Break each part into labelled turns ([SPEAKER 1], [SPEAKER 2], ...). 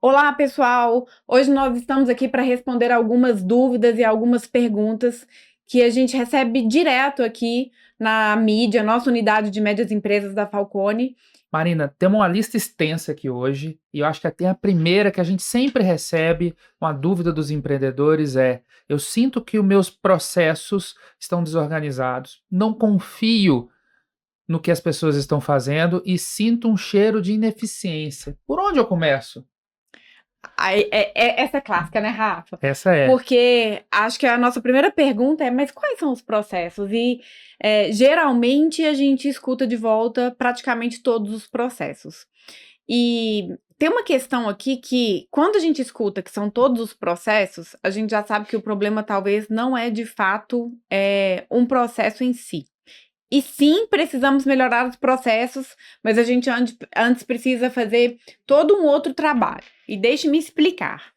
[SPEAKER 1] Olá, pessoal! Hoje nós estamos aqui para responder algumas dúvidas e algumas perguntas que a gente recebe direto aqui na mídia, nossa unidade de médias empresas da Falcone.
[SPEAKER 2] Marina, temos uma lista extensa aqui hoje e eu acho que até a primeira que a gente sempre recebe, uma dúvida dos empreendedores é: eu sinto que os meus processos estão desorganizados, não confio no que as pessoas estão fazendo e sinto um cheiro de ineficiência. Por onde eu começo?
[SPEAKER 1] Essa é clássica, né, Rafa?
[SPEAKER 2] Essa é.
[SPEAKER 1] Porque acho que a nossa primeira pergunta é: mas quais são os processos? Geralmente a gente escuta de volta praticamente todos os processos. E tem uma questão aqui que, quando a gente escuta que são todos os processos, a gente já sabe que o problema talvez não é de fato um processo em si. E sim, precisamos melhorar os processos, mas a gente antes precisa fazer todo um outro trabalho. E deixe-me explicar.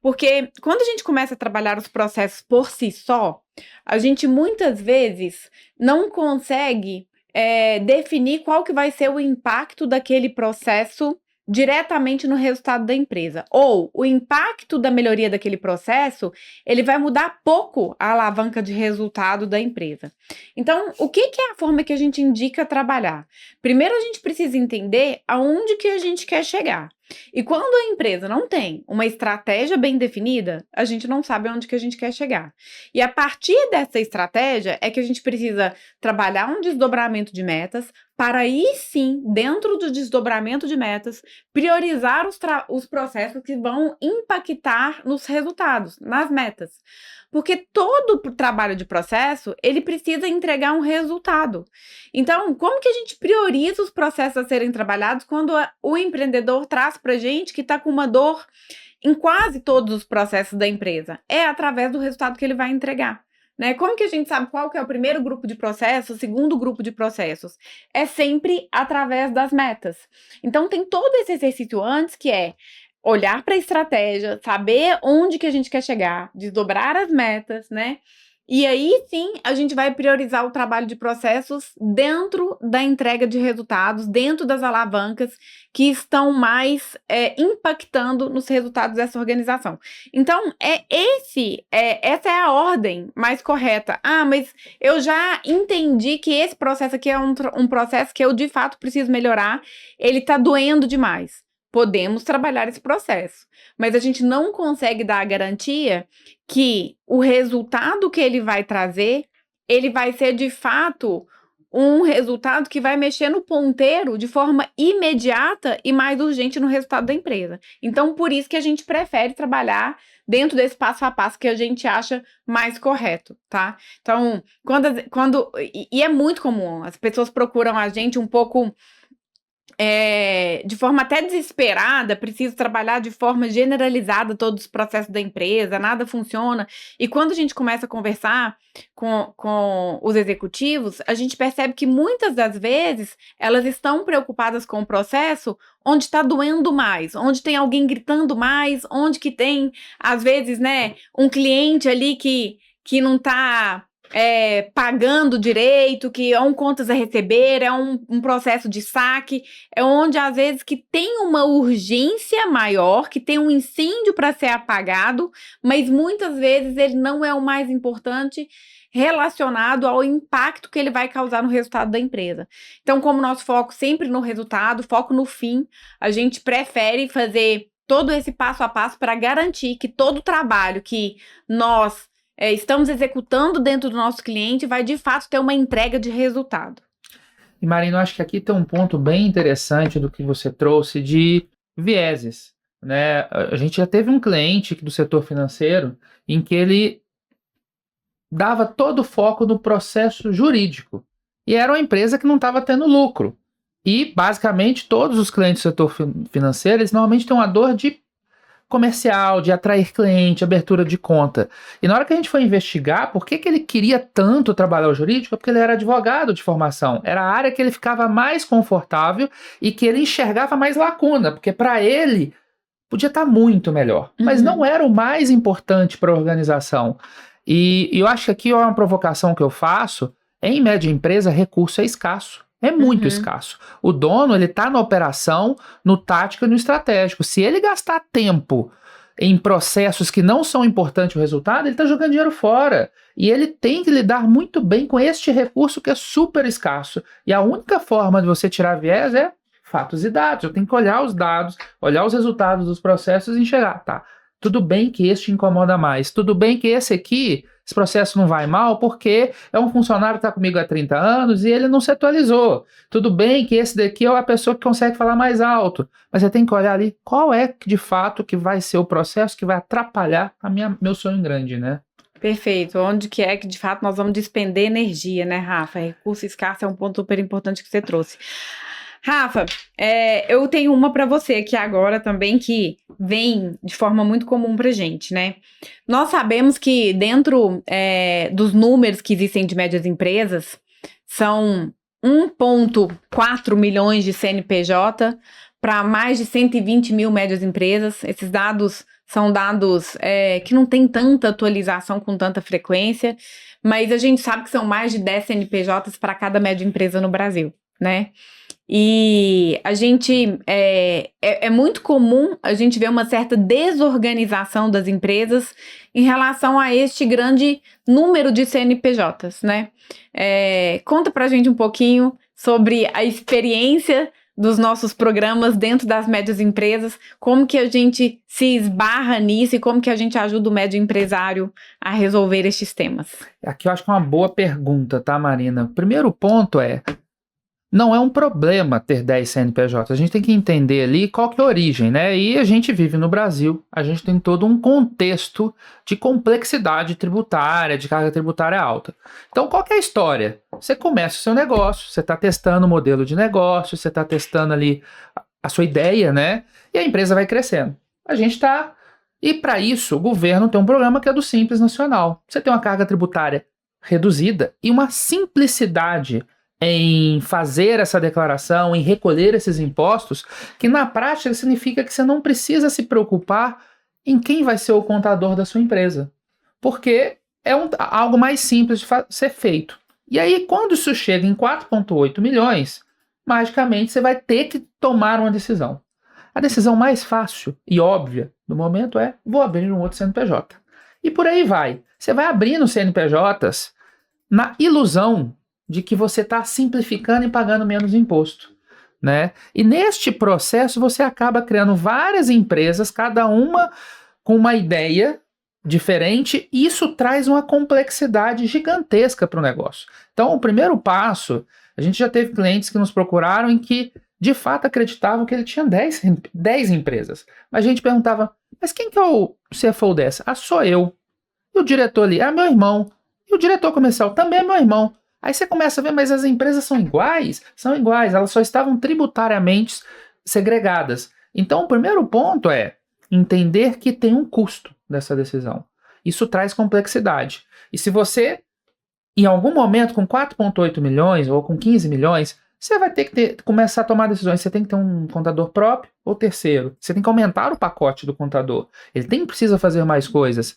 [SPEAKER 1] Porque quando a gente começa a trabalhar os processos por si só, a gente muitas vezes não consegue definir qual que vai ser o impacto daquele processo diretamente no resultado da empresa. Ou o impacto da melhoria daquele processo, ele vai mudar pouco a alavanca de resultado da empresa. Então, o que é a forma que a gente indica trabalhar? Primeiro, a gente precisa entender aonde que a gente quer chegar. E quando a empresa não tem uma estratégia bem definida, a gente não sabe onde que a gente quer chegar. E a partir dessa estratégia é que a gente precisa trabalhar um desdobramento de metas, para aí sim, dentro do desdobramento de metas, priorizar os processos que vão impactar nos resultados, nas metas. Porque todo trabalho de processo, ele precisa entregar um resultado. Então, como que a gente prioriza os processos a serem trabalhados quando o empreendedor traz para a gente que está com uma dor em quase todos os processos da empresa? É através do resultado que ele vai entregar. Né? Como que a gente sabe qual que é o primeiro grupo de processos, o segundo grupo de processos? É sempre através das metas. Então, tem todo esse exercício antes que é olhar para a estratégia, saber onde que a gente quer chegar, desdobrar as metas, né? E aí sim a gente vai priorizar o trabalho de processos dentro da entrega de resultados, dentro das alavancas que estão mais impactando nos resultados dessa organização. Então, essa é a ordem mais correta. Ah, mas eu já entendi que esse processo aqui é um processo que eu de fato preciso melhorar, ele está doendo demais. Podemos trabalhar esse processo, mas a gente não consegue dar a garantia que o resultado que ele vai trazer, ele vai ser de fato um resultado que vai mexer no ponteiro de forma imediata e mais urgente no resultado da empresa. Então, por isso que a gente prefere trabalhar dentro desse passo a passo que a gente acha mais correto, tá? Então, e é muito comum, as pessoas procuram a gente um pouco de forma até desesperada, preciso trabalhar de forma generalizada todos os processos da empresa, nada funciona. E quando a gente começa a conversar com os executivos, a gente percebe que muitas das vezes elas estão preocupadas com o processo onde está doendo mais, onde tem alguém gritando mais, onde que tem, às vezes, né, um cliente ali que não está pagando direito, que é contas a receber, é um processo de saque, é onde às vezes que tem uma urgência maior, que tem um incêndio para ser apagado, mas muitas vezes ele não é o mais importante relacionado ao impacto que ele vai causar no resultado da empresa. Então, como nosso foco sempre no resultado, foco no fim, a gente prefere fazer todo esse passo a passo para garantir que todo o trabalho que nós estamos executando dentro do nosso cliente vai de fato ter uma entrega de resultado.
[SPEAKER 2] E Marina, eu acho que aqui tem um ponto bem interessante do que você trouxe de vieses, né? A gente já teve um cliente do setor financeiro em que ele dava todo o foco no processo jurídico. E era uma empresa que não estava tendo lucro. E, basicamente, todos os clientes do setor financeiro, eles normalmente têm uma dor de comercial, de atrair cliente, abertura de conta. E na hora que a gente foi investigar por que ele queria tanto trabalhar o jurídico, é porque ele era advogado de formação. Era a área que ele ficava mais confortável e que ele enxergava mais lacuna, porque para ele podia estar muito melhor. Mas não era o mais importante para a organização. E eu acho que aqui é uma provocação que eu faço. Em média empresa, recurso é escasso. É muito escasso. O dono, ele tá na operação, no tático e no estratégico. Se ele gastar tempo em processos que não são importantes o resultado, ele está jogando dinheiro fora. E ele tem que lidar muito bem com este recurso que é super escasso. E a única forma de você tirar viés é fatos e dados. Eu tenho que olhar os dados, olhar os resultados dos processos e enxergar, tá, tudo bem que este incomoda mais, tudo bem que esse aqui, esse processo não vai mal porque é um funcionário que está comigo há 30 anos e ele não se atualizou. Tudo bem que esse daqui é a pessoa que consegue falar mais alto, mas você tem que olhar ali qual é de fato que vai ser o processo que vai atrapalhar meu sonho grande, né?
[SPEAKER 1] Perfeito. Onde que é que, de fato, nós vamos despender energia, né, Rafa? Recurso escasso é um ponto super importante que você trouxe. Rafa, eu tenho uma para você aqui agora também que vem de forma muito comum pra gente, né? Nós sabemos que dentro dos números que existem de médias empresas, são 1,4 milhões de CNPJ para mais de 120 mil médias empresas. Esses dados são dados que não tem tanta atualização com tanta frequência, mas a gente sabe que são mais de 10 CNPJs para cada média empresa no Brasil, né? E a gente é muito comum a gente ver uma certa desorganização das empresas em relação a este grande número de CNPJs, né? Conta pra gente um pouquinho sobre a experiência dos nossos programas dentro das médias empresas, como que a gente se esbarra nisso e como que a gente ajuda o médio empresário a resolver estes temas.
[SPEAKER 2] Aqui eu acho que é uma boa pergunta, tá, Marina? O primeiro ponto não é um problema ter 10 CNPJs, a gente tem que entender ali qual que é a origem, né? E a gente vive no Brasil, a gente tem todo um contexto de complexidade tributária, de carga tributária alta. Então, qual que é a história? Você começa o seu negócio, você está testando o modelo de negócio, você está testando ali a sua ideia, né? E a empresa vai crescendo. E para isso, o governo tem um programa que é do Simples Nacional. Você tem uma carga tributária reduzida e uma simplicidade em fazer essa declaração, em recolher esses impostos, que na prática significa que você não precisa se preocupar em quem vai ser o contador da sua empresa, porque é algo mais simples de ser feito. E aí, quando isso chega em 4,8 milhões, magicamente você vai ter que tomar uma decisão. A decisão mais fácil e óbvia do momento é: vou abrir um outro CNPJ. E por aí vai. Você vai abrindo CNPJs na ilusão de que você está simplificando e pagando menos imposto, né? E neste processo você acaba criando várias empresas, cada uma com uma ideia diferente, e isso traz uma complexidade gigantesca para o negócio. Então, o primeiro passo, a gente já teve clientes que nos procuraram em que de fato acreditavam que ele tinha 10 empresas. Mas a gente perguntava: mas quem que é o CFO dessa? Ah, sou eu. E o diretor ali? Ah, meu irmão. E o diretor comercial? Também é meu irmão. Aí você começa a ver, mas as empresas são iguais? São iguais, elas só estavam tributariamente segregadas. Então, o primeiro ponto é entender que tem um custo dessa decisão. Isso traz complexidade. E se você, em algum momento, com 4,8 milhões ou com 15 milhões, você vai ter que começar a tomar decisões. Você tem que ter um contador próprio ou terceiro. Você tem que aumentar o pacote do contador. Ele precisa fazer mais coisas.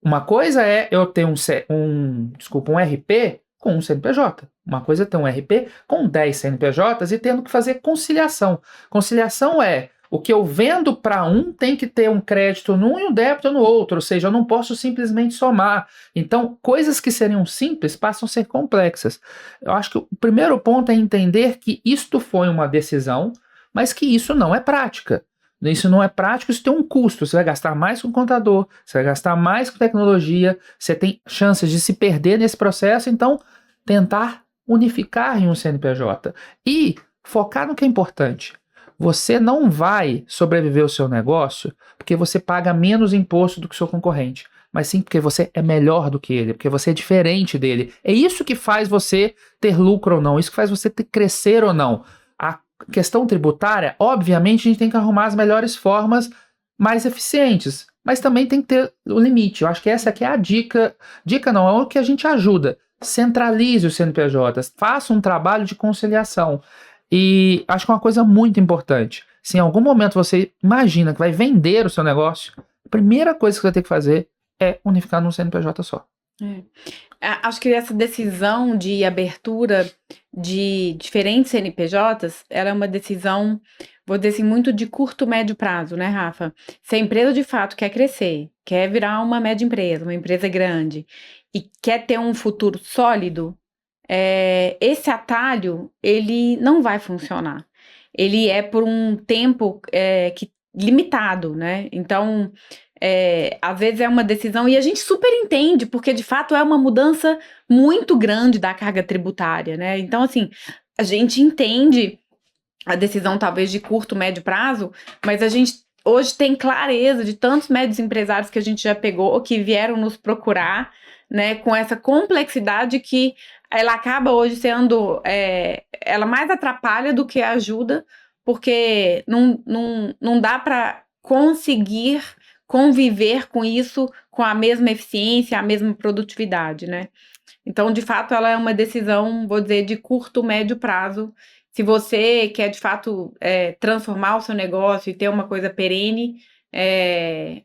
[SPEAKER 2] Uma coisa é eu ter um RP com um CNPJ. Uma coisa é ter um RP com 10 CNPJs e tendo que fazer conciliação. Conciliação é: o que eu vendo para um tem que ter um crédito num e um débito no outro, ou seja, eu não posso simplesmente somar. Então, coisas que seriam simples passam a ser complexas. Eu acho que o primeiro ponto é entender que isto foi uma decisão, mas que isso não é prática. Isso não é prático, isso tem um custo. Você vai gastar mais com contador, você vai gastar mais com tecnologia, você tem chances de se perder nesse processo. Então, tentar unificar em um CNPJ e focar no que é importante. Você não vai sobreviver o seu negócio porque você paga menos imposto do que o seu concorrente, mas sim porque você é melhor do que ele, porque você é diferente dele. É isso que faz você ter lucro ou não, isso que faz você crescer ou não. A questão tributária, obviamente, a gente tem que arrumar as melhores formas mais eficientes, mas também tem que ter o limite. Eu acho que essa aqui é a dica. Dica não, é o que a gente ajuda. Centralize os CNPJs, faça um trabalho de conciliação. E acho que é uma coisa muito importante: se em algum momento você imagina que vai vender o seu negócio, a primeira coisa que você vai ter que fazer é unificar num CNPJ só.
[SPEAKER 1] Acho que essa decisão de abertura de diferentes CNPJs, ela é uma decisão, vou dizer assim, muito de curto, médio prazo, né, Rafa? Se a empresa de fato quer crescer, quer virar uma média empresa, uma empresa grande, e quer ter um futuro sólido, esse atalho, ele não vai funcionar. Ele é por um tempo limitado, né? Então, às vezes é uma decisão, e a gente super entende, porque de fato é uma mudança muito grande da carga tributária, né? Então, assim, a gente entende a decisão talvez de curto, médio prazo, mas a gente hoje tem clareza de tantos médios empresários que a gente já pegou, que vieram nos procurar, né, com essa complexidade que ela acaba hoje sendo, ela mais atrapalha do que ajuda, porque não dá para conseguir conviver com isso com a mesma eficiência, a mesma produtividade, né? Então, de fato, ela é uma decisão, vou dizer, de curto, médio prazo. Se você quer, de fato, transformar o seu negócio e ter uma coisa perene,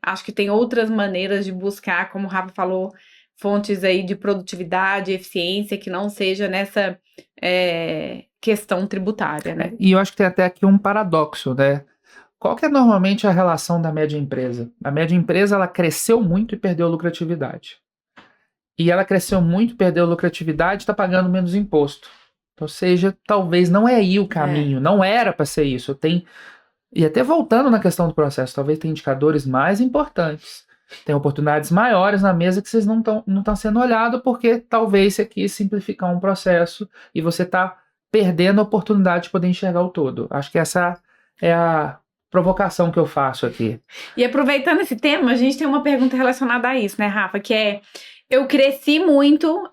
[SPEAKER 1] acho que tem outras maneiras de buscar, como o Rafa falou, fontes aí de produtividade, eficiência, que não seja nessa questão tributária, né?
[SPEAKER 2] E eu acho que tem até aqui um paradoxo, né? Qual que é normalmente a relação da média empresa? A média empresa, ela cresceu muito e perdeu lucratividade. E ela cresceu muito, perdeu lucratividade, está pagando menos imposto. Ou seja, talvez não é aí o caminho, não era para ser isso. E até voltando na questão do processo, talvez tem indicadores mais importantes. Tem oportunidades maiores na mesa que vocês não estão sendo olhados, porque talvez você quis simplificar um processo e você está perdendo a oportunidade de poder enxergar o todo. Acho que essa é a provocação que eu faço aqui.
[SPEAKER 1] E aproveitando esse tema, a gente tem uma pergunta relacionada a isso, né, Rafa? Que é, eu cresci muito,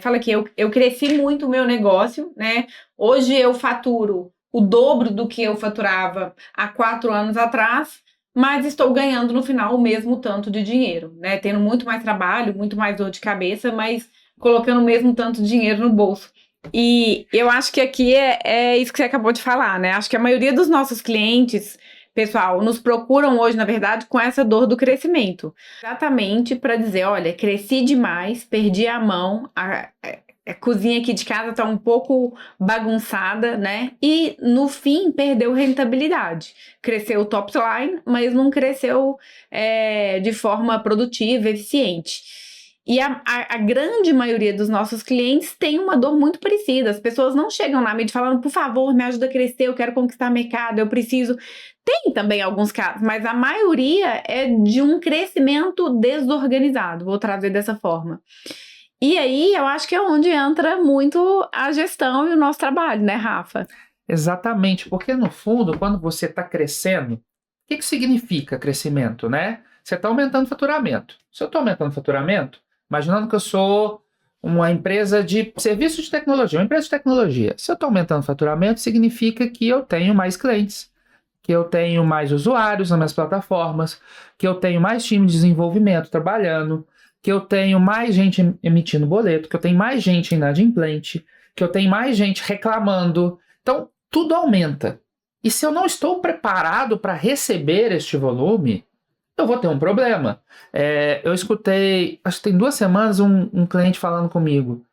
[SPEAKER 1] fala aqui, eu cresci muito o meu negócio, né? Hoje eu faturo o dobro do que eu faturava há 4 anos atrás, mas estou ganhando no final o mesmo tanto de dinheiro, né? Tendo muito mais trabalho, muito mais dor de cabeça, mas colocando o mesmo tanto de dinheiro no bolso. E eu acho que aqui é isso que você acabou de falar, né? Acho que a maioria dos nossos clientes, pessoal, nos procuram hoje, na verdade, com essa dor do crescimento. Exatamente para dizer, olha, cresci demais, perdi a mão, a cozinha aqui de casa tá um pouco bagunçada, né? E, no fim, perdeu rentabilidade. Cresceu o top line, mas não cresceu de forma produtiva, eficiente. E a grande maioria dos nossos clientes tem uma dor muito parecida. As pessoas não chegam na mídia falando, por favor, me ajuda a crescer, eu quero conquistar mercado, eu preciso. Tem também alguns casos, mas a maioria é de um crescimento desorganizado, vou trazer dessa forma. E aí, eu acho que é onde entra muito a gestão e o nosso trabalho, né, Rafa?
[SPEAKER 2] Exatamente, porque no fundo, quando você está crescendo, o que significa crescimento, né? Você está aumentando o faturamento. Se eu estou aumentando o faturamento, imaginando que eu sou uma empresa de serviço de tecnologia, uma empresa de tecnologia. Se eu estou aumentando o faturamento, significa que eu tenho mais clientes, que eu tenho mais usuários nas minhas plataformas, que eu tenho mais time de desenvolvimento trabalhando, que eu tenho mais gente emitindo boleto, que eu tenho mais gente inadimplente, que eu tenho mais gente reclamando. Então, tudo aumenta. E se eu não estou preparado para receber este volume, eu vou ter um problema. Eu escutei, acho que tem 2 semanas, um cliente falando comigo,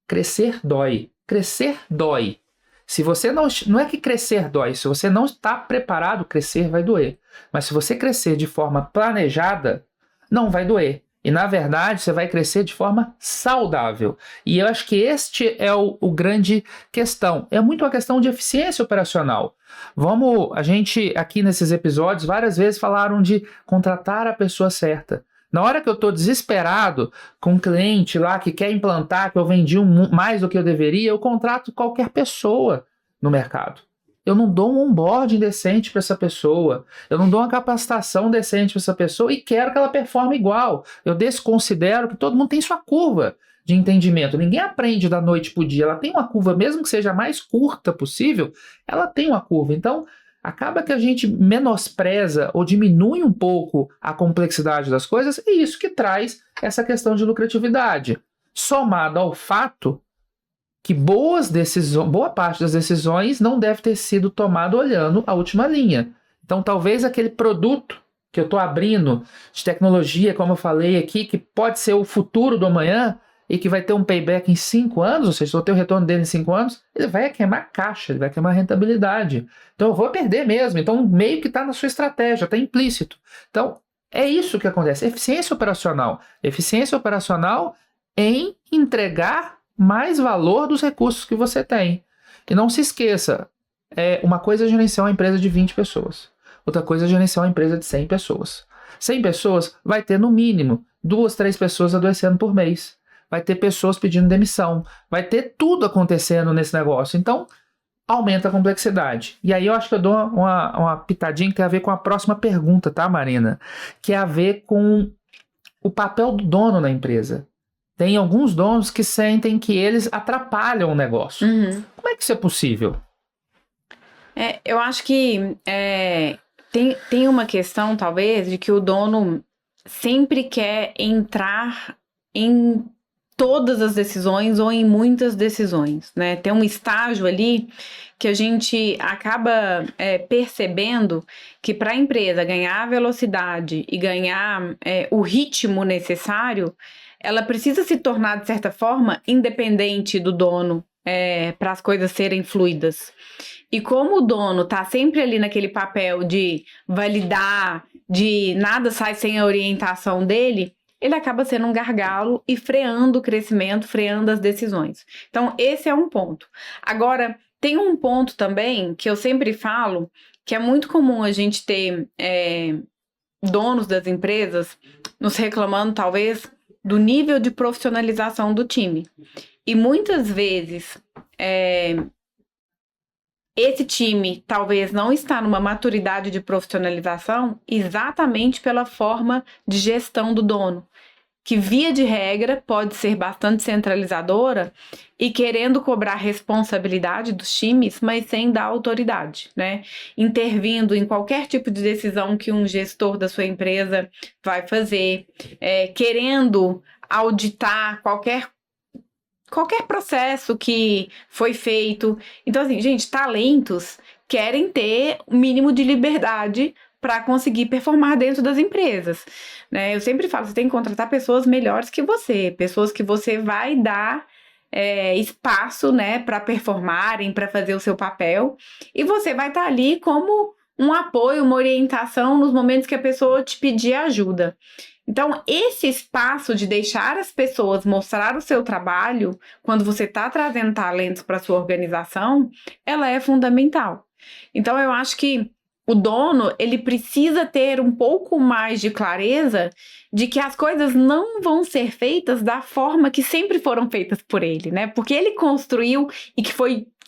[SPEAKER 2] crescer dói. Crescer dói. Se você não é que crescer dói, se você não está preparado, crescer vai doer. Mas se você crescer de forma planejada, não vai doer. E, na verdade, você vai crescer de forma saudável. E eu acho que este é o grande questão. É muito uma questão de eficiência operacional. A gente aqui nesses episódios várias vezes falaram de contratar a pessoa certa. Na hora que eu estou desesperado com um cliente lá que quer implantar, que eu vendi mais do que eu deveria, eu contrato qualquer pessoa no mercado. Eu não dou um onboarding decente para essa pessoa, eu não dou uma capacitação decente para essa pessoa e quero que ela performe igual. Eu desconsidero que todo mundo tem sua curva de entendimento. Ninguém aprende da noite para o dia. Ela tem uma curva, mesmo que seja a mais curta possível, ela tem uma curva. Então, acaba que a gente menospreza ou diminui um pouco a complexidade das coisas e isso que traz essa questão de lucratividade. Somado ao fato que boa parte das decisões não deve ter sido tomada olhando a última linha. Então, talvez aquele produto que eu estou abrindo de tecnologia, como eu falei aqui, que pode ser o futuro do amanhã, e que vai ter um payback em 5 anos, ou seja, se eu ter o retorno dele em 5 anos, ele vai queimar caixa, ele vai queimar rentabilidade. Então eu vou perder mesmo. Então meio que está na sua estratégia, está implícito. Então é isso que acontece. Eficiência operacional. Eficiência operacional em entregar mais valor dos recursos que você tem. E não se esqueça, uma coisa é gerenciar uma empresa de 20 pessoas. Outra coisa é gerenciar uma empresa de 100 pessoas. 100 pessoas vai ter no mínimo 2, 3 pessoas adoecendo por mês. Vai ter pessoas pedindo demissão. Vai ter tudo acontecendo nesse negócio. Então, aumenta a complexidade. E aí eu acho que eu dou uma pitadinha que tem a ver com a próxima pergunta, tá, Marina? Que é a ver com o papel do dono na empresa. Tem alguns donos que sentem que eles atrapalham o negócio. Como é que isso é possível?
[SPEAKER 1] Eu acho que tem uma questão, talvez, de que o dono sempre quer entrar em todas as decisões ou em muitas decisões, né? Tem um estágio ali que a gente acaba percebendo que para a empresa ganhar velocidade e ganhar o ritmo necessário, ela precisa se tornar, de certa forma, independente do dono para as coisas serem fluidas. E como o dono tá sempre ali naquele papel de validar, de nada sai sem a orientação dele, ele acaba sendo um gargalo e freando o crescimento, freando as decisões. Então, esse é um ponto. Agora, tem um ponto também que eu sempre falo, que é muito comum a gente ter donos das empresas nos reclamando, talvez, do nível de profissionalização do time. E muitas vezes esse time talvez não está numa maturidade de profissionalização exatamente pela forma de gestão do dono, que via de regra pode ser bastante centralizadora e querendo cobrar responsabilidade dos times, mas sem dar autoridade, né? Intervindo em qualquer tipo de decisão que um gestor da sua empresa vai fazer, querendo auditar qualquer processo que foi feito. Então, assim, gente, talentos querem ter o mínimo de liberdade para conseguir performar dentro das empresas, né? Eu sempre falo, você tem que contratar pessoas melhores que você, pessoas que você vai dar espaço, né, para performarem, para fazer o seu papel, e você vai estar ali como um apoio, uma orientação nos momentos que a pessoa te pedir ajuda. Então, esse espaço de deixar as pessoas mostrar o seu trabalho, quando você está trazendo talentos para a sua organização, ela é fundamental. Então, eu acho que o dono, ele precisa ter um pouco mais de clareza de que as coisas não vão ser feitas da forma que sempre foram feitas por ele, né? Porque ele construiu e que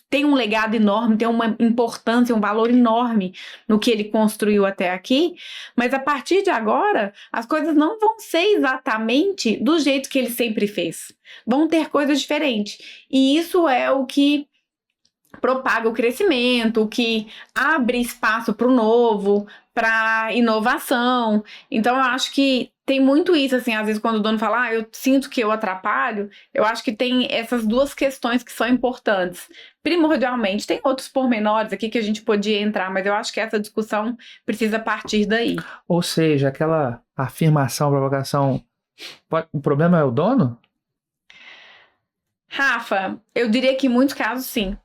[SPEAKER 1] tem um legado enorme, tem uma importância, um valor enorme no que ele construiu até aqui, mas a partir de agora, as coisas não vão ser exatamente do jeito que ele sempre fez. Vão ter coisas diferentes. E isso é o que propaga o crescimento, o que abre espaço para o novo, para inovação. Então, eu acho que tem muito isso, assim, às vezes quando o dono fala, eu sinto que eu atrapalho, eu acho que tem essas duas questões que são importantes. Primordialmente, tem outros pormenores aqui que a gente podia entrar, mas eu acho que essa discussão precisa partir daí.
[SPEAKER 2] Ou seja, aquela afirmação, provocação, o problema é o dono?
[SPEAKER 1] Rafa, eu diria que em muitos casos, sim.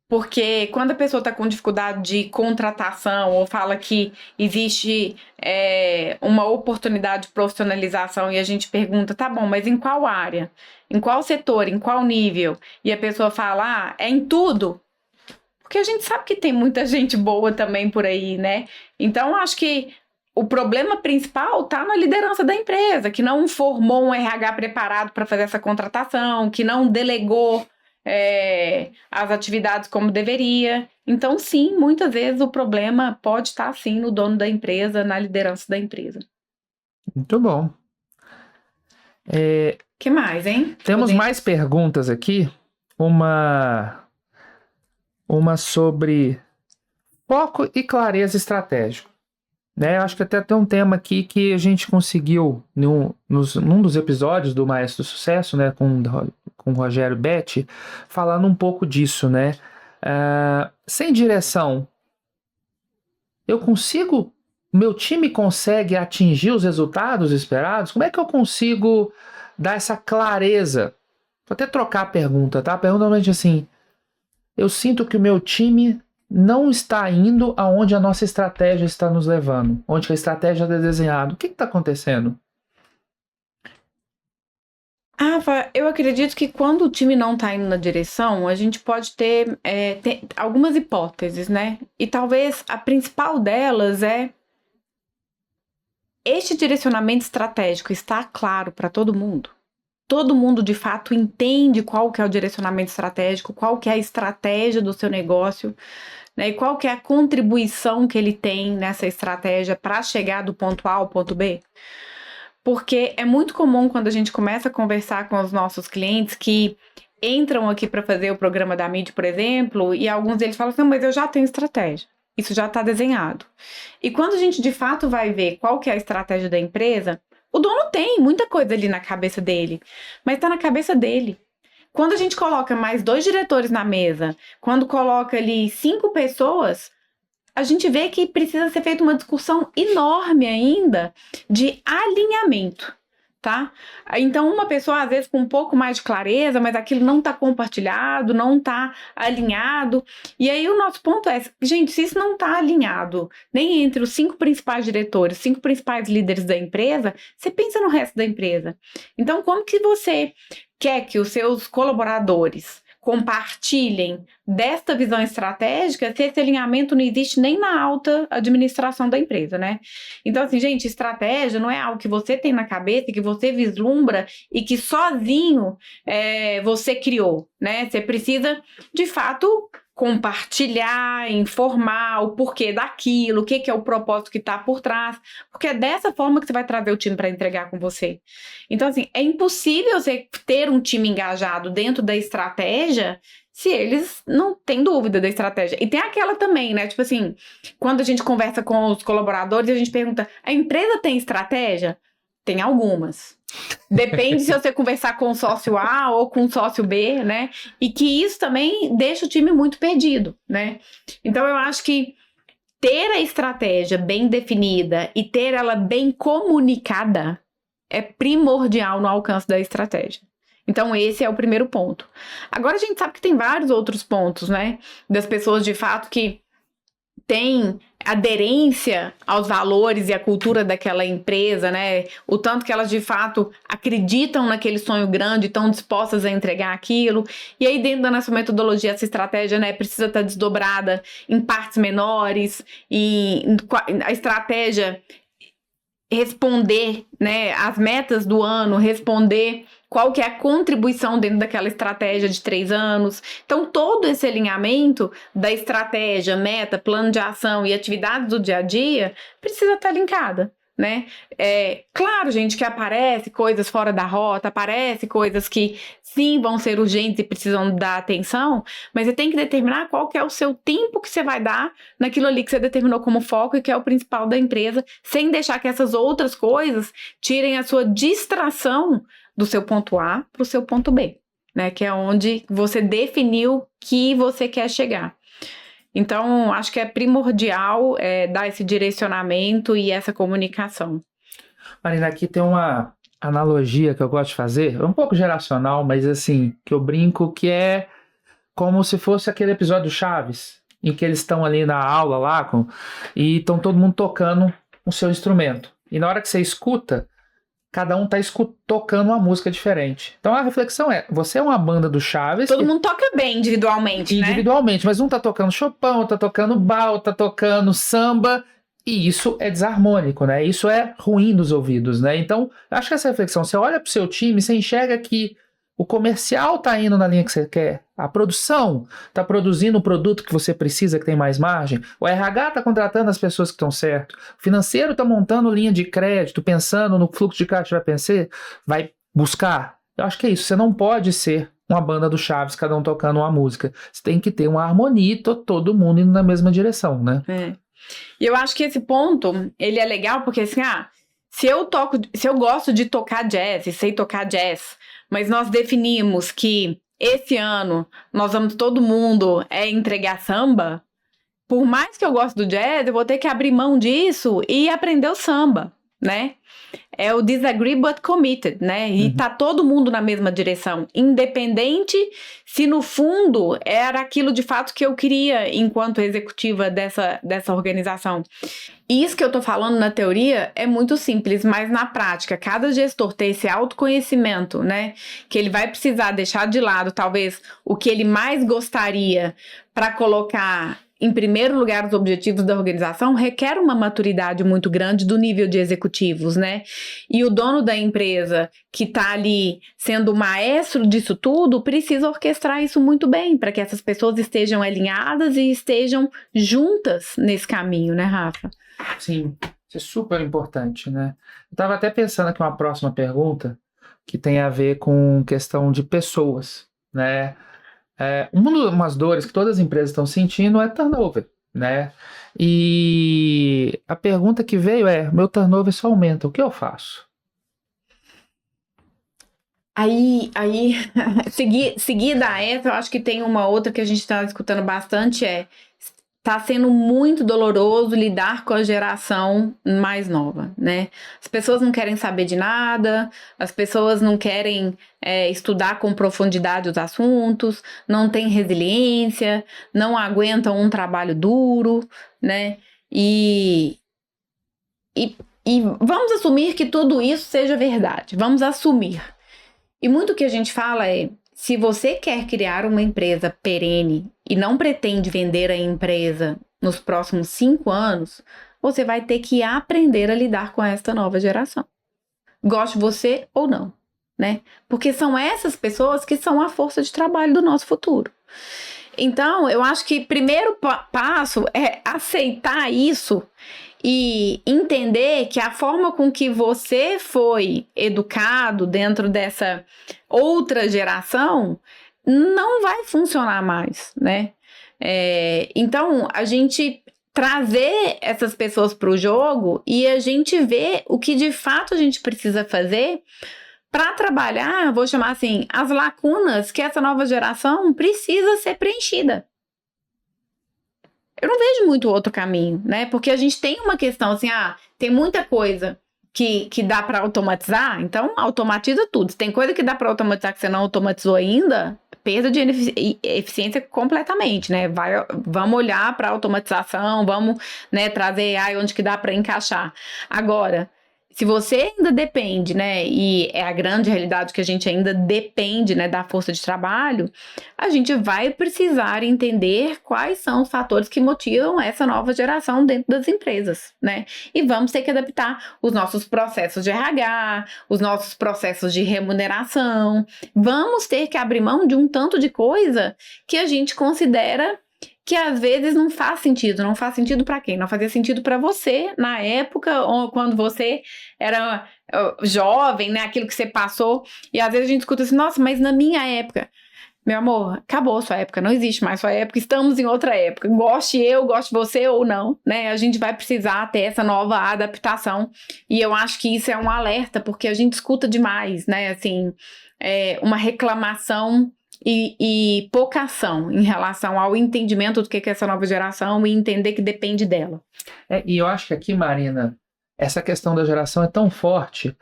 [SPEAKER 1] Porque quando a pessoa está com dificuldade de contratação ou fala que existe uma oportunidade de profissionalização e a gente pergunta, tá bom, mas em qual área? Em qual setor? Em qual nível? E a pessoa fala, é em tudo. Porque a gente sabe que tem muita gente boa também por aí, né? Então, acho que o problema principal está na liderança da empresa, que não formou um RH preparado para fazer essa contratação, que não delegou as atividades como deveria. Então, sim, muitas vezes o problema pode estar, sim, no dono da empresa, na liderança da empresa.
[SPEAKER 2] Muito bom.
[SPEAKER 1] Que mais, hein?
[SPEAKER 2] Temos mais perguntas aqui. Uma sobre foco e clareza estratégico. Né? Eu acho que até tem um tema aqui que a gente conseguiu num dos episódios do Maestro do Sucesso, né, com o Rogério Betti, falando um pouco disso, né? Sem direção, meu time consegue atingir os resultados esperados? Como é que eu consigo dar essa clareza. Vou até trocar a pergunta, tá? A pergunta é realmente assim, eu sinto que o meu time não está indo aonde a nossa estratégia está nos levando, onde a estratégia está desenhada. O que está acontecendo?
[SPEAKER 1] Eu acredito que quando o time não tá indo na direção, a gente pode ter algumas hipóteses, né? E talvez a principal delas é este direcionamento estratégico está claro para todo mundo. Todo mundo de fato entende qual que é o direcionamento estratégico, qual que é a estratégia do seu negócio, né? E qual que é a contribuição que ele tem nessa estratégia para chegar do ponto A ao ponto B. Porque é muito comum quando a gente começa a conversar com os nossos clientes que entram aqui para fazer o programa da Mid, por exemplo, e alguns deles falam assim, mas eu já tenho estratégia, isso já está desenhado. E quando a gente de fato vai ver qual que é a estratégia da empresa, o dono tem muita coisa ali na cabeça dele, mas está na cabeça dele. Quando a gente coloca mais 2 diretores na mesa, quando coloca ali 5 pessoas, a gente vê que precisa ser feita uma discussão enorme ainda de alinhamento, tá? Então, uma pessoa, às vezes, com um pouco mais de clareza, mas aquilo não está compartilhado, não está alinhado. E aí, o nosso ponto é, gente, se isso não está alinhado, nem entre os 5 principais diretores, 5 principais líderes da empresa, você pensa no resto da empresa. Então, como que você quer que os seus colaboradores compartilhem desta visão estratégica se esse alinhamento não existe nem na alta administração da empresa, né? Então, assim, gente, estratégia não é algo que você tem na cabeça, que você vislumbra e que sozinho você criou, né? Você precisa, de fato, compartilhar, informar o porquê daquilo, o que é o propósito que está por trás, porque é dessa forma que você vai trazer o time para entregar com você. Então, assim, é impossível você ter um time engajado dentro da estratégia se eles não têm dúvida da estratégia. E tem aquela também, né? Tipo assim, quando a gente conversa com os colaboradores, a gente pergunta, a empresa tem estratégia? Tem algumas. Depende se você conversar com o sócio A ou com o sócio B, né? E que isso também deixa o time muito perdido, né? Então, eu acho que ter a estratégia bem definida e ter ela bem comunicada é primordial no alcance da estratégia. Então, esse é o primeiro ponto. Agora, a gente sabe que tem vários outros pontos, né? Das pessoas, de fato, que têm aderência aos valores e à cultura daquela empresa, né? O tanto que elas, de fato, acreditam naquele sonho grande, estão dispostas a entregar aquilo. E aí, dentro da nossa metodologia, essa estratégia, né, precisa estar desdobrada em partes menores, e a estratégia responder, né, as metas do ano, responder qual que é a contribuição dentro daquela estratégia de 3 anos. Então, todo esse alinhamento da estratégia, meta, plano de ação e atividades do dia a dia precisa estar linkada, né? Claro, gente, que aparece coisas fora da rota, aparece coisas que sim vão ser urgentes e precisam dar atenção, mas você tem que determinar qual que é o seu tempo que você vai dar naquilo ali que você determinou como foco e que é o principal da empresa, sem deixar que essas outras coisas tirem a sua distração do seu ponto A para o seu ponto B, né? Que é onde você definiu que você quer chegar. Então, acho que é primordial dar esse direcionamento e essa comunicação.
[SPEAKER 2] Marina, aqui tem uma analogia que eu gosto de fazer, é um pouco geracional, mas assim, que eu brinco, que é como se fosse aquele episódio do Chaves, em que eles estão ali na aula lá, e estão todo mundo tocando o seu instrumento. E na hora que você escuta, cada um tá tocando uma música diferente. Então a reflexão é, você é uma banda do Chaves...
[SPEAKER 1] Todo mundo toca bem individualmente, né?
[SPEAKER 2] Individualmente, mas um tá tocando Chopin, outro tá tocando Bach, outro tá tocando samba, e isso é desarmônico, né? Isso é ruim nos ouvidos, né? Então, eu acho que essa reflexão, você olha pro seu time, você enxerga que o comercial tá indo na linha que você quer, a produção tá produzindo o produto que você precisa, que tem mais margem, o RH tá contratando as pessoas que estão certo, o financeiro tá montando linha de crédito, pensando no fluxo de caixa que vai buscar. Eu acho que é isso, você não pode ser uma banda do Chaves, cada um tocando uma música. Você tem que ter uma harmonia e todo mundo indo na mesma direção, né?
[SPEAKER 1] E eu acho que esse ponto, ele é legal porque assim, se eu gosto de tocar jazz e sei tocar jazz, mas nós definimos que esse ano nós vamos todo mundo entregar samba, por mais que eu goste do jazz, eu vou ter que abrir mão disso e aprender o samba, né? É o disagree but committed, né? E tá todo mundo na mesma direção, independente se no fundo era aquilo de fato que eu queria enquanto executiva dessa organização. E isso que eu tô falando na teoria é muito simples, mas na prática, cada gestor ter esse autoconhecimento, né? Que ele vai precisar deixar de lado, talvez, o que ele mais gostaria para colocar em primeiro lugar os objetivos da organização, requer uma maturidade muito grande do nível de executivos, né? E o dono da empresa que está ali sendo o maestro disso tudo, precisa orquestrar isso muito bem, para que essas pessoas estejam alinhadas e estejam juntas nesse caminho, né, Rafa?
[SPEAKER 2] Sim, isso é super importante, né? Eu estava até pensando aqui uma próxima pergunta que tem a ver com questão de pessoas, né? Umas dores que todas as empresas estão sentindo é turnover, né? E a pergunta que veio é, meu turnover só aumenta, o que eu faço?
[SPEAKER 1] Aí seguida a essa, eu acho que tem uma outra que a gente está escutando bastante, tá sendo muito doloroso lidar com a geração mais nova, né? As pessoas não querem saber de nada, as pessoas não querem estudar com profundidade os assuntos, não têm resiliência, não aguentam um trabalho duro, né? E vamos assumir que tudo isso seja verdade, vamos assumir. E muito que a gente fala se você quer criar uma empresa perene e não pretende vender a empresa nos próximos 5 anos, você vai ter que aprender a lidar com esta nova geração. Goste você ou não, né? Porque são essas pessoas que são a força de trabalho do nosso futuro. Então, eu acho que o primeiro passo é aceitar isso e entender que a forma com que você foi educado dentro dessa outra geração não vai funcionar mais, né? Então, a gente trazer essas pessoas para o jogo e a gente ver o que de fato a gente precisa fazer para trabalhar, vou chamar assim, as lacunas que essa nova geração precisa ser preenchida. Eu não vejo muito outro caminho, né? Porque a gente tem uma questão assim, tem muita coisa que dá para automatizar, então automatiza tudo. Se tem coisa que dá para automatizar que você não automatizou ainda, perda de eficiência completamente, né? Vamos olhar para automatização, vamos, né, trazer AI onde que dá para encaixar. Agora, se você ainda depende, né, e é a grande realidade que a gente ainda depende, né, da força de trabalho, a gente vai precisar entender quais são os fatores que motivam essa nova geração dentro das empresas, né? E vamos ter que adaptar os nossos processos de RH, os nossos processos de remuneração, vamos ter que abrir mão de um tanto de coisa que a gente considera que às vezes não faz sentido. Não faz sentido para quem? Não fazia sentido para você na época, ou quando você era jovem, né? Aquilo que você passou. E às vezes a gente escuta assim, nossa, mas na minha época, meu amor, acabou a sua época, não existe mais sua época, estamos em outra época. Goste você ou não, né? A gente vai precisar ter essa nova adaptação. E eu acho que isso é um alerta, porque a gente escuta demais, né? Assim, uma reclamação e pouca ação em relação ao entendimento do que é essa nova geração e entender que depende dela.
[SPEAKER 2] E eu acho que aqui, Marina, essa questão da geração é tão forte,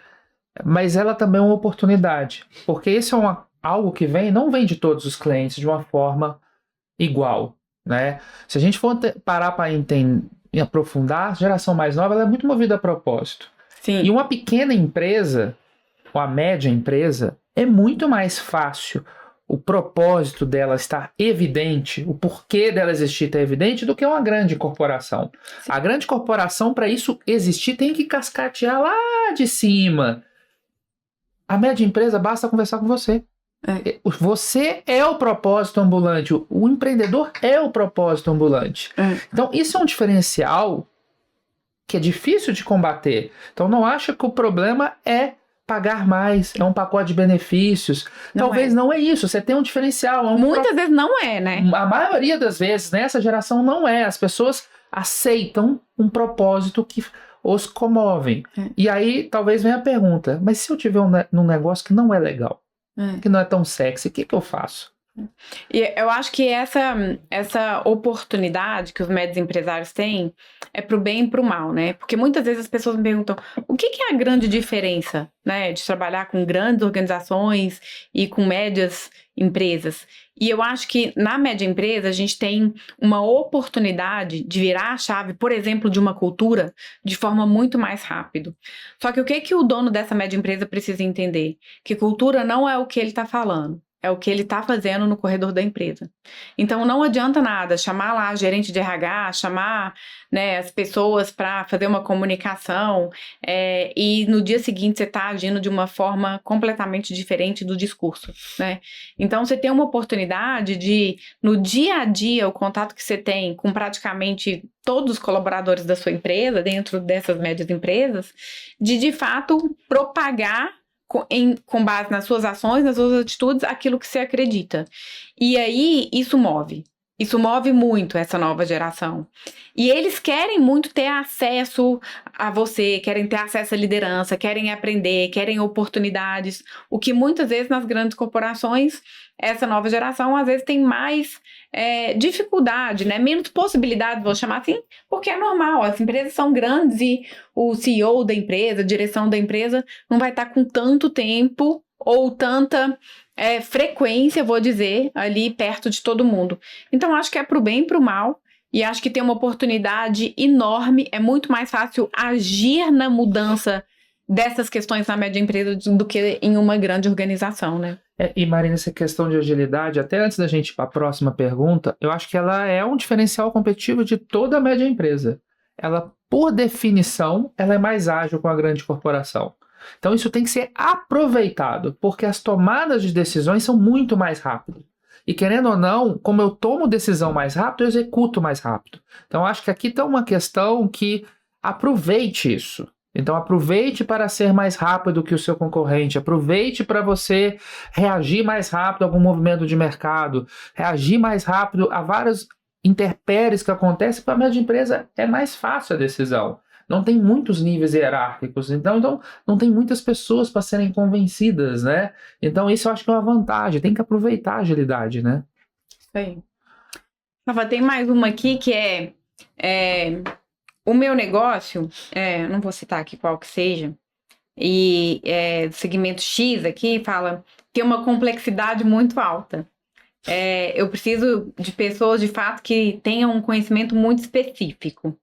[SPEAKER 2] mas ela também é uma oportunidade, porque isso é algo que não vem de todos os clientes de uma forma igual, né? Se a gente for parar para entender e aprofundar, a geração mais nova ela é muito movida a propósito.
[SPEAKER 1] Sim.
[SPEAKER 2] E uma pequena empresa, ou a média empresa, é muito mais fácil o propósito dela estar evidente, o porquê dela existir estar evidente, do que uma grande corporação. Sim. A grande corporação, para isso existir, tem que cascatear lá de cima. A média empresa basta conversar com você. Você é o propósito ambulante, o empreendedor é o propósito ambulante. Então isso é um diferencial que é difícil de combater. Então não acha que o problema é pagar mais, é um pacote de benefícios. Talvez não é isso, você tem um diferencial.
[SPEAKER 1] Muitas vezes não é, né?
[SPEAKER 2] A maioria das vezes, nessa geração, não é. As pessoas aceitam um propósito que os comovem. E aí, talvez venha a pergunta, mas se eu tiver um negócio que não é legal, que não é tão sexy, o que eu faço?
[SPEAKER 1] E eu acho que essa oportunidade que os médios empresários têm é pro bem e pro mal, né? Porque muitas vezes as pessoas me perguntam o que que é a grande diferença, né, de trabalhar com grandes organizações e com médias empresas. E eu acho que na média empresa a gente tem uma oportunidade de virar a chave, por exemplo, de uma cultura de forma muito mais rápido. Só que o que que o dono dessa média empresa precisa entender? Que cultura não é o que ele está falando. É o que ele está fazendo no corredor da empresa. Então, não adianta nada chamar lá a gerente de RH, chamar, né, as pessoas para fazer uma comunicação e no dia seguinte você está agindo de uma forma completamente diferente do discurso, né? Então, você tem uma oportunidade de, no dia a dia, o contato que você tem com praticamente todos os colaboradores da sua empresa, dentro dessas médias empresas, de fato, propagar com base nas suas ações, nas suas atitudes, aquilo que você acredita. E aí, isso move. Isso move muito essa nova geração. E eles querem muito ter acesso a você, querem ter acesso à liderança, querem aprender, querem oportunidades. O que muitas vezes nas grandes corporações, essa nova geração às vezes tem mais dificuldade, né? Menos possibilidade, vou chamar assim, porque é normal. As empresas são grandes e o CEO da empresa, a direção da empresa, não vai estar com tanto tempo ou tanta frequência, vou dizer, ali perto de todo mundo. Então, acho que é pro bem e pro mal, e acho que tem uma oportunidade enorme, é muito mais fácil agir na mudança dessas questões na média empresa do que em uma grande organização, né?
[SPEAKER 2] E Marina, essa questão de agilidade, até antes da gente ir para a próxima pergunta, eu acho que ela é um diferencial competitivo de toda a média empresa. Ela, por definição, ela é mais ágil com a grande corporação. Então isso tem que ser aproveitado, porque as tomadas de decisões são muito mais rápidas. E querendo ou não, como eu tomo decisão mais rápido, eu executo mais rápido. Então acho que aqui está uma questão que aproveite isso. Então aproveite para ser mais rápido que o seu concorrente, aproveite para você reagir mais rápido a algum movimento de mercado, reagir mais rápido a várias intempéries que acontecem. Para a média empresa é mais fácil a decisão. Não tem muitos níveis hierárquicos, então não tem muitas pessoas para serem convencidas, né? Então isso eu acho que é uma vantagem, tem que aproveitar a agilidade, né?
[SPEAKER 1] Isso aí. Rafa, tem mais uma aqui que o meu negócio, não vou citar aqui qual que seja, e do segmento X aqui, fala, tem uma complexidade muito alta. Eu preciso de pessoas, de fato, que tenham um conhecimento muito específico.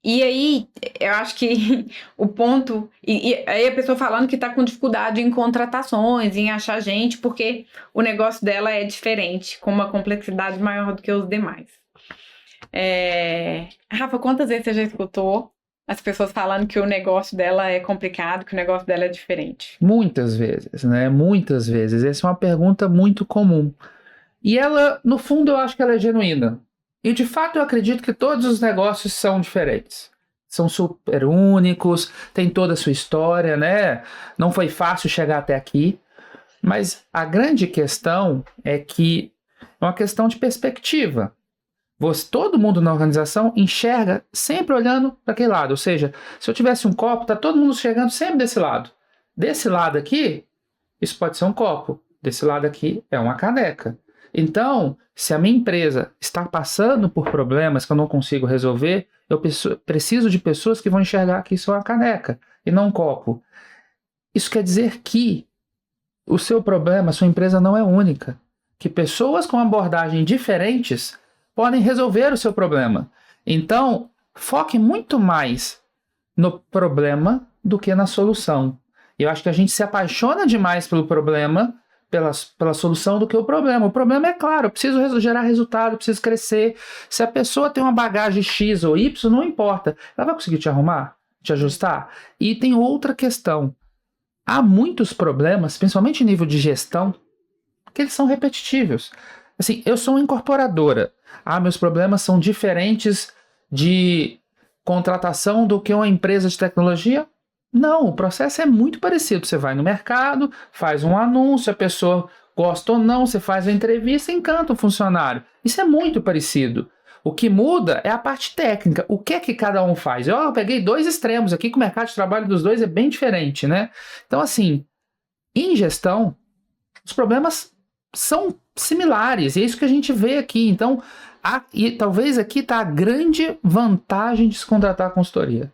[SPEAKER 1] E aí, eu acho que o ponto... E aí a pessoa falando que está com dificuldade em contratações, em achar gente, porque o negócio dela é diferente, com uma complexidade maior do que os demais. Rafa, quantas vezes você já escutou as pessoas falando que o negócio dela é complicado, que o negócio dela é diferente?
[SPEAKER 2] Muitas vezes, né? Muitas vezes. Essa é uma pergunta muito comum. E ela, no fundo, eu acho que ela é genuína. E, de fato, eu acredito que todos os negócios são diferentes. São super únicos, tem toda a sua história, né? Não foi fácil chegar até aqui. Mas a grande questão é que é uma questão de perspectiva. Todo mundo na organização enxerga sempre olhando para aquele lado. Ou seja, se eu tivesse um copo, está todo mundo chegando sempre desse lado. Desse lado aqui, isso pode ser um copo. Desse lado aqui é uma caneca. Então, se a minha empresa está passando por problemas que eu não consigo resolver, eu preciso de pessoas que vão enxergar que isso é uma caneca e não um copo. Isso quer dizer que o seu problema, a sua empresa não é única. Que pessoas com abordagem diferentes podem resolver o seu problema. Então, foque muito mais no problema do que na solução. Eu acho que a gente se apaixona demais pelo problema, pela solução, do que o problema. O problema é claro, eu preciso gerar resultado, eu preciso crescer. Se a pessoa tem uma bagagem X ou Y, não importa. Ela vai conseguir te arrumar, te ajustar? E tem outra questão. Há muitos problemas, principalmente em nível de gestão, que eles são repetitivos. Assim, eu sou uma incorporadora. Meus problemas são diferentes de contratação do que uma empresa de tecnologia? Não, o processo é muito parecido. Você vai no mercado, faz um anúncio, a pessoa gosta ou não, você faz a entrevista e encanta o funcionário. Isso é muito parecido. O que muda é a parte técnica. O que é que cada um faz? Eu peguei dois extremos aqui, que o mercado de trabalho dos dois é bem diferente, né? Então, assim, em gestão, os problemas são similares, e é isso que a gente vê aqui. Então, e talvez aqui está a grande vantagem de se contratar a consultoria,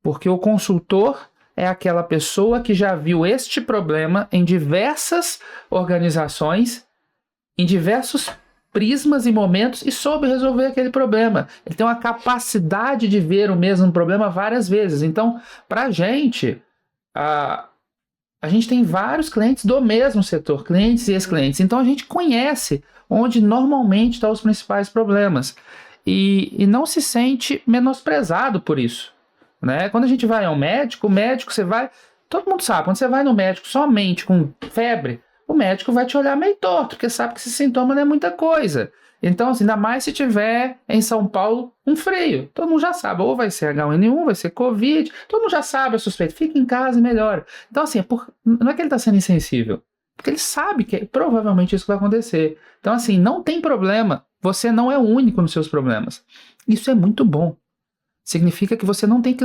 [SPEAKER 2] porque o consultor é aquela pessoa que já viu este problema em diversas organizações, em diversos prismas e momentos, e soube resolver aquele problema. Ele tem uma capacidade de ver o mesmo problema várias vezes. Então, para a gente gente tem vários clientes do mesmo setor, clientes e ex-clientes. Então, a gente conhece onde normalmente estão os principais problemas. E não se sente menosprezado por isso, né? Quando a gente vai ao médico, o médico você vai... Todo mundo sabe, quando você vai no médico somente com febre, o médico vai te olhar meio torto, porque sabe que esse sintoma não é muita coisa. Então, assim, ainda mais se tiver em São Paulo um frio. Todo mundo já sabe, ou vai ser H1N1, vai ser Covid, todo mundo já sabe, é suspeito. Fica em casa e melhora. Então, assim, não é que ele está sendo insensível, porque ele sabe que provavelmente isso vai acontecer. Então, assim, não tem problema. Você não é o único nos seus problemas. Isso é muito bom. Significa que você não tem que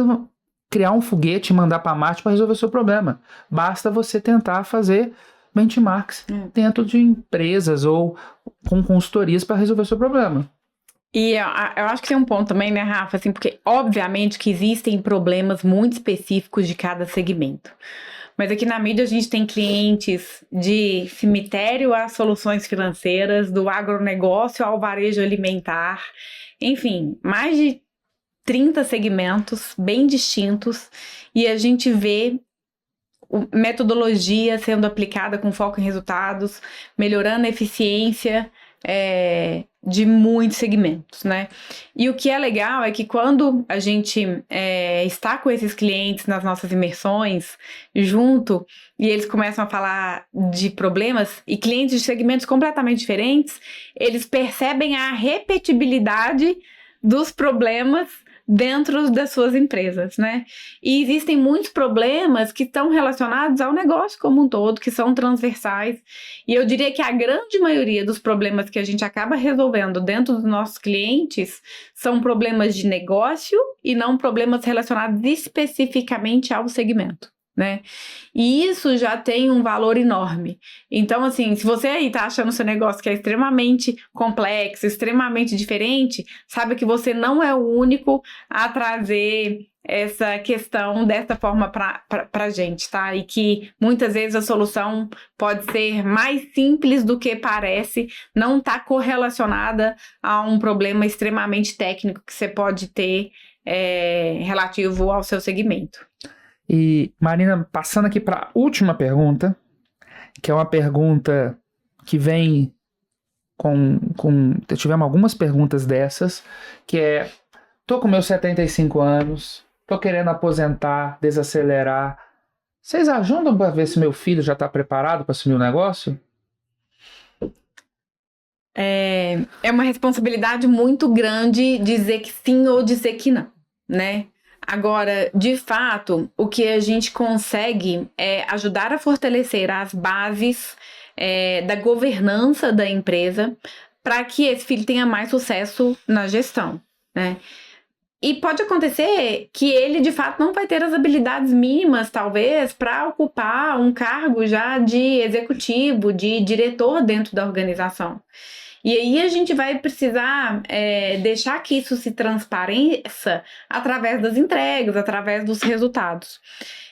[SPEAKER 2] criar um foguete e mandar para Marte para resolver o seu problema. Basta você tentar fazer benchmarks dentro de empresas ou com consultorias para resolver o seu problema.
[SPEAKER 1] E eu acho que tem um ponto também, né, Rafa? Assim, porque obviamente que existem problemas muito específicos de cada segmento. Mas aqui na mídia a gente tem clientes de cemitério a soluções financeiras, do agronegócio ao varejo alimentar, enfim, mais de 30 segmentos bem distintos, e a gente vê metodologia sendo aplicada com foco em resultados, melhorando a eficiência de muitos segmentos, né? E o que é legal é que quando a gente está com esses clientes nas nossas imersões junto, e eles começam a falar de problemas, e clientes de segmentos completamente diferentes, eles percebem a repetibilidade dos problemas dentro das suas empresas, né? E existem muitos problemas que estão relacionados ao negócio como um todo, que são transversais. E eu diria que a grande maioria dos problemas que a gente acaba resolvendo dentro dos nossos clientes são problemas de negócio e não problemas relacionados especificamente ao segmento, né? E isso já tem um valor enorme. Então, assim, se você aí tá achando seu negócio que é extremamente complexo, extremamente diferente, sabe que você não é o único a trazer essa questão dessa forma pra gente, tá? E que muitas vezes a solução pode ser mais simples do que parece, não tá correlacionada a um problema extremamente técnico que você pode ter relativo ao seu segmento.
[SPEAKER 2] E, Marina, passando aqui para a última pergunta, que é uma pergunta que vem tivemos algumas perguntas dessas, que é: tô com meus 75 anos, tô querendo aposentar, desacelerar. Vocês ajudam para ver se meu filho já está preparado para assumir o negócio?
[SPEAKER 1] É uma responsabilidade muito grande dizer que sim ou dizer que não, né? Agora, de fato, o que a gente consegue é ajudar a fortalecer as bases da governança da empresa para que esse filho tenha mais sucesso na gestão, né? E pode acontecer que ele, de fato, não vai ter as habilidades mínimas, talvez, para ocupar um cargo já de executivo, de diretor dentro da organização. E aí a gente vai precisar deixar que isso se transpareça através das entregas, através dos resultados.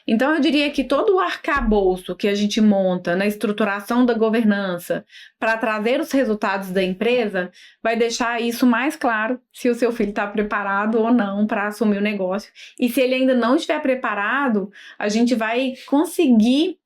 [SPEAKER 1] Então eu diria que todo o arcabouço que a gente monta na estruturação da governança para trazer os resultados da empresa vai deixar isso mais claro, se o seu filho está preparado ou não para assumir o negócio. E se ele ainda não estiver preparado, a gente vai conseguir,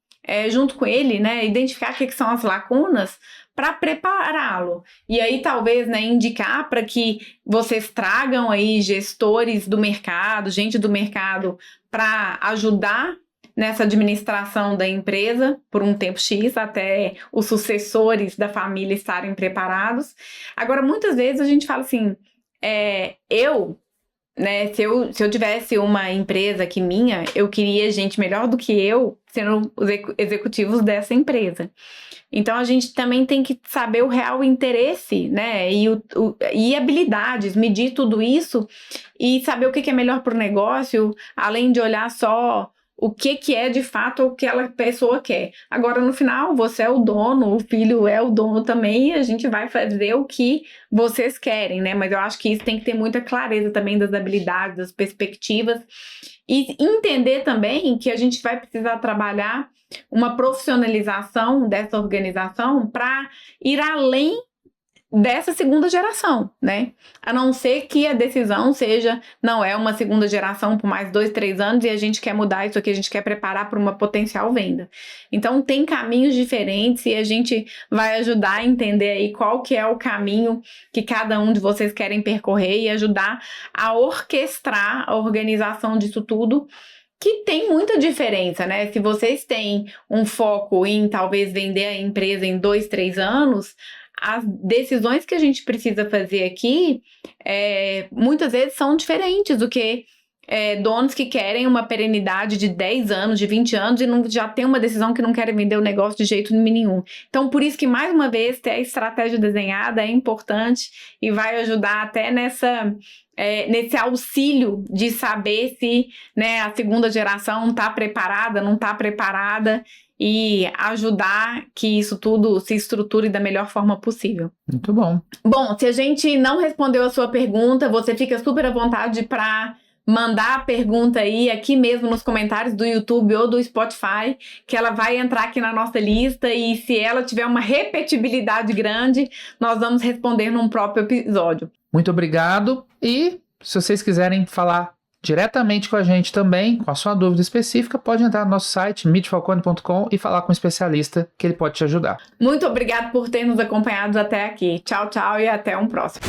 [SPEAKER 1] junto com ele, né, identificar o que são as lacunas para prepará-lo. E aí talvez, né, indicar para que vocês tragam aí gestores do mercado, gente do mercado, para ajudar nessa administração da empresa por um tempo X, até os sucessores da família estarem preparados. Agora, muitas vezes a gente fala assim, né, se eu tivesse uma empresa aqui minha, eu queria gente melhor do que eu sendo os executivos dessa empresa. Então, a gente também tem que saber o real interesse, né, e habilidades, medir tudo isso e saber o que é melhor para o negócio, além de olhar só o que é de fato o que aquela pessoa quer. Agora, no final, você é o dono, o filho é o dono também, e a gente vai fazer o que vocês querem, né? Mas eu acho que isso tem que ter muita clareza também das habilidades, das perspectivas, e entender também que a gente vai precisar trabalhar uma profissionalização dessa organização para ir além dessa segunda geração, né? A não ser que a decisão seja, não é uma segunda geração por mais 2, 3 anos e a gente quer mudar isso aqui, a gente quer preparar para uma potencial venda. Então, tem caminhos diferentes e a gente vai ajudar a entender aí qual que é o caminho que cada um de vocês querem percorrer e ajudar a orquestrar a organização disso tudo, que tem muita diferença, né? Se vocês têm um foco em talvez vender a empresa em 2, 3 anos, as decisões que a gente precisa fazer aqui, muitas vezes são diferentes do que donos que querem uma perenidade de 10 anos, de 20 anos, e já tem uma decisão que não querem vender o negócio de jeito nenhum. Então, por isso que, mais uma vez, ter a estratégia desenhada é importante e vai ajudar até nesse auxílio de saber se, né, a segunda geração está preparada, não está preparada, e ajudar que isso tudo se estruture da melhor forma possível.
[SPEAKER 2] Muito bom.
[SPEAKER 1] Bom, se a gente não respondeu a sua pergunta, você fica super à vontade para mandar a pergunta aí aqui mesmo nos comentários do YouTube ou do Spotify, que ela vai entrar aqui na nossa lista, e se ela tiver uma repetibilidade grande, nós vamos responder num próprio episódio.
[SPEAKER 2] Muito obrigado, e se vocês quiserem falar diretamente com a gente também, com a sua dúvida específica, pode entrar no nosso site, mitchfalcone.com, e falar com um especialista que ele pode te ajudar.
[SPEAKER 1] Muito obrigado por ter nos acompanhado até aqui. Tchau, tchau, e até um próximo.